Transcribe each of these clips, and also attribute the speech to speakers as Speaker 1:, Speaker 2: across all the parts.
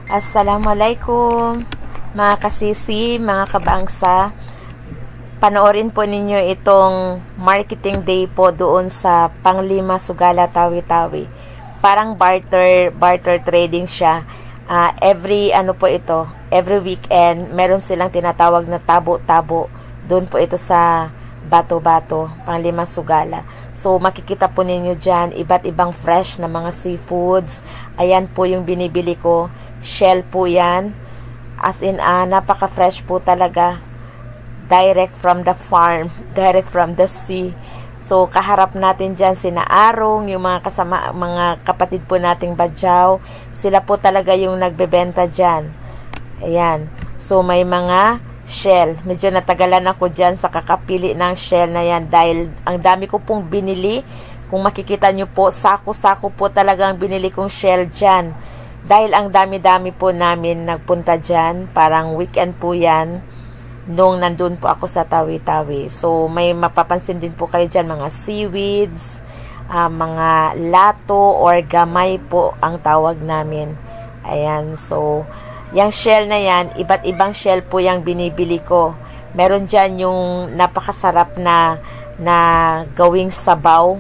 Speaker 1: Assalamualaikum mga kasisi, mga kabangsa. Panoorin po ninyo itong marketing day po doon sa Panglima Sugala, Tawi-Tawi. Parang barter trading siya. Every weekend meron silang tinatawag na tabo-tabo. Doon po ito sa Bato-Bato, Panglima Sugala. So makikita po ninyo dyan iba't ibang fresh na mga seafoods. Ayan po yung binibili ko. Shell po yan. As in, napaka-fresh po talaga. Direct from the farm, direct from the sea. So kaharap natin dyan sina Arong, yung mga kapatid po nating Badyaw. Sila po talaga yung nagbebenta dyan. Ayan. So may mga shell. Medyo natagalan ako dyan sa kakapili ng shell na yan dahil ang dami ko pong binili. Kung makikita nyo po, sako-sako po talagang binili kong shell dyan. Dahil ang dami-dami po namin nagpunta dyan. Parang weekend po yan. Nung nandun po ako sa Tawi-Tawi. So, may mapapansin din po kayo dyan, mga seaweeds, mga lato or gamay po ang tawag namin. Ayan, so, yung shell na yan, iba't ibang shell po yung binibili ko. Meron dyan yung napakasarap na gawing sabaw.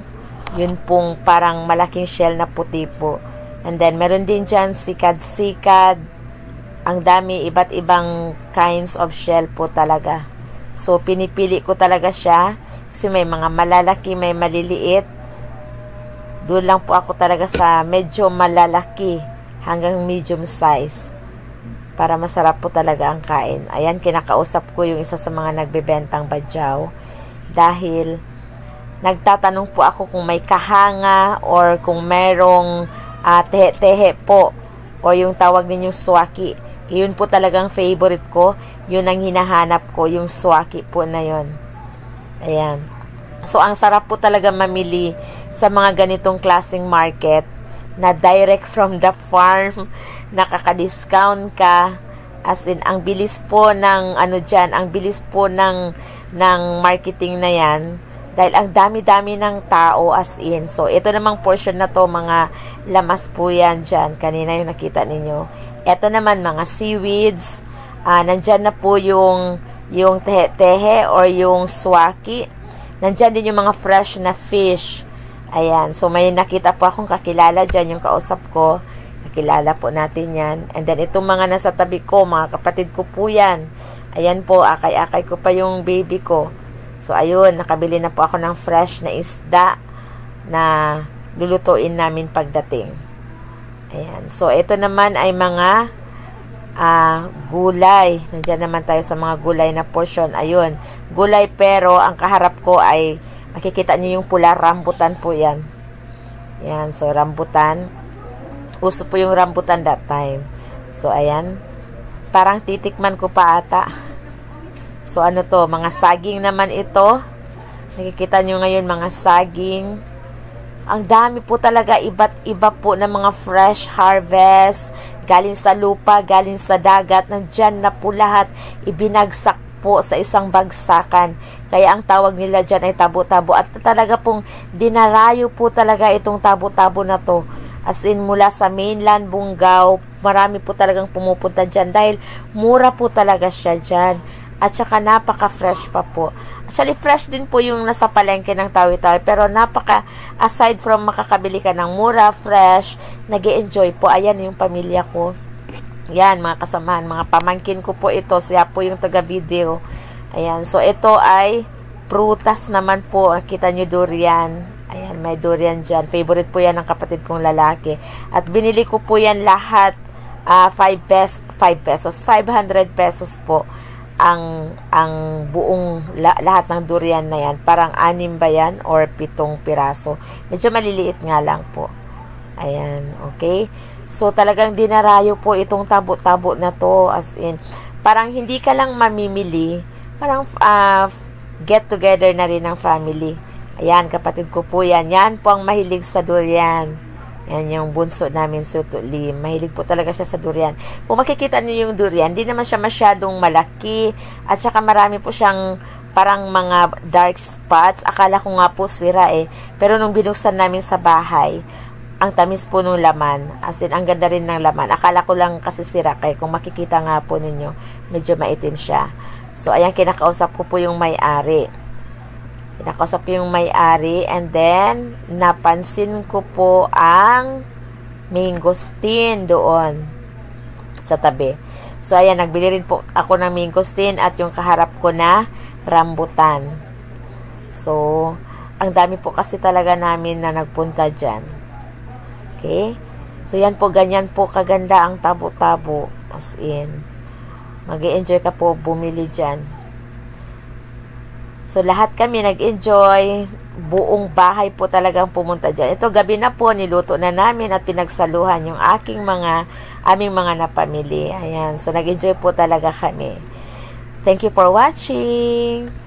Speaker 1: Yun pong parang malaking shell na puti po. And then, meron din dyan sikad-sikad. Ang dami, iba't ibang kinds of shell po talaga. So, pinipili ko talaga siya. Kasi may mga malalaki, may maliliit. Doon lang po ako talaga sa medyo malalaki hanggang medium size. Para masarap po talaga ang kain. Ayan, kinakausap ko yung isa sa mga nagbebentang Badyaw. Dahil, nagtatanong po ako kung may kahanga or kung merong tehe-tehe po. O yung tawag ninyong swaki. Yun po talagang favorite ko. Yun ang hinahanap ko, yung swaki po na yun. Ayan. So, ang sarap po talaga mamili sa mga ganitong klaseng market na direct from the farm. Nakaka-discount ka. As in, ang bilis po ng ang bilis po ng marketing na yan. Dahil ang dami-dami ng tao as in. So, ito namang portion na to, mga lamas po yan dyan. Kanina yung nakita ninyo. Ito naman, mga seaweeds. Nandyan na po yung tehe-tehe or yung swaki. Nandyan din yung mga fresh na fish. Ayan. So, may nakita po akong kakilala dyan, yung kausap ko. Nakilala po natin yan. And then, itong mga nasa tabi ko, mga kapatid ko po yan. Ayan po, akay-akay ko pa yung baby ko. So, ayun, nakabili na po ako ng fresh na isda na lulutuin namin pagdating. Ayan. So, ito naman ay mga gulay. Nandiyan naman tayo sa mga gulay na portion. Ayun. Gulay pero ang kaharap ko ay makikita niyo yung pula. Rambutan po yan. Ayan. So, rambutan. Uso po yung rambutan that time. So, ayan. Parang titikman ko pa ata. So, ano to? Mga saging naman ito. Nakikita nyo ngayon mga saging. Ang dami po talaga, iba't iba po ng mga fresh harvest. Galing sa lupa, galing sa dagat. Nandyan na po lahat. Ibinagsak po sa isang bagsakan. Kaya ang tawag nila dyan ay tabo-tabo. At talaga pong dinarayo po talaga itong tabo-tabo na to. As in, mula sa mainland, Bungaw, marami po talagang pumupunta dyan. Dahil mura po talaga siya dyan. At saka napaka-fresh pa po. Actually, fresh din po yung nasa palengke ng Tawi-Tawi. Pero aside from makakabili ka ng mura, fresh, nag-e-enjoy po. Ayan yung pamilya ko. Yan, mga kasamahan, mga pamangkin ko po ito. Siya po yung taga-video. Ayan, so ito ay prutas naman po. Kita nyo durian. Ayan, may durian dyan. Favorite po yan ng kapatid kong lalaki. At binili ko po yan lahat 5 pesos. 500 pesos po. Ang buong lahat ng durian na yan. Parang 6 ba yan or 7 piraso. Medyo maliliit nga lang po. Ayan, okay. So, talagang dinarayo po itong tabo-tabo na to. As in, parang hindi ka lang mamimili. Parang get together na rin ng family. Ayan, kapatid ko po yan. Yan po ang mahilig sa durian. Yan yung bunso namin, Sutulim. Mahilig po talaga siya sa durian. Kung makikita niyo yung durian, hindi naman siya masyadong malaki. At saka marami po siyang parang mga dark spots. Akala ko nga po sira eh. Pero nung binuksan namin sa bahay, ang tamis po ng laman. As in, ang ganda rin ng laman. Akala ko lang kasi sira, kaya kung makikita nga po ninyo, medyo maitim siya. So, ayan, kinakausap ko po yung may-ari. Kinakausap ko yung may-ari, and then, napansin ko po ang mangosteen doon sa tabi. So, ayan, nagbili rin po ako ng mangosteen at yung kaharap ko na rambutan. So, ang dami po kasi talaga namin na nagpunta dyan. Okay? So, yan po, ganyan po kaganda ang tabo-tabo. As in, mag-i-enjoy ka po bumili dyan. So, lahat kami nag-enjoy. Buong bahay po talagang pumunta dyan. Ito, gabi na po, niluto na namin at pinagsaluhan yung aming mga napamili. Ayan. So, nag-enjoy po talaga kami. Thank you for watching.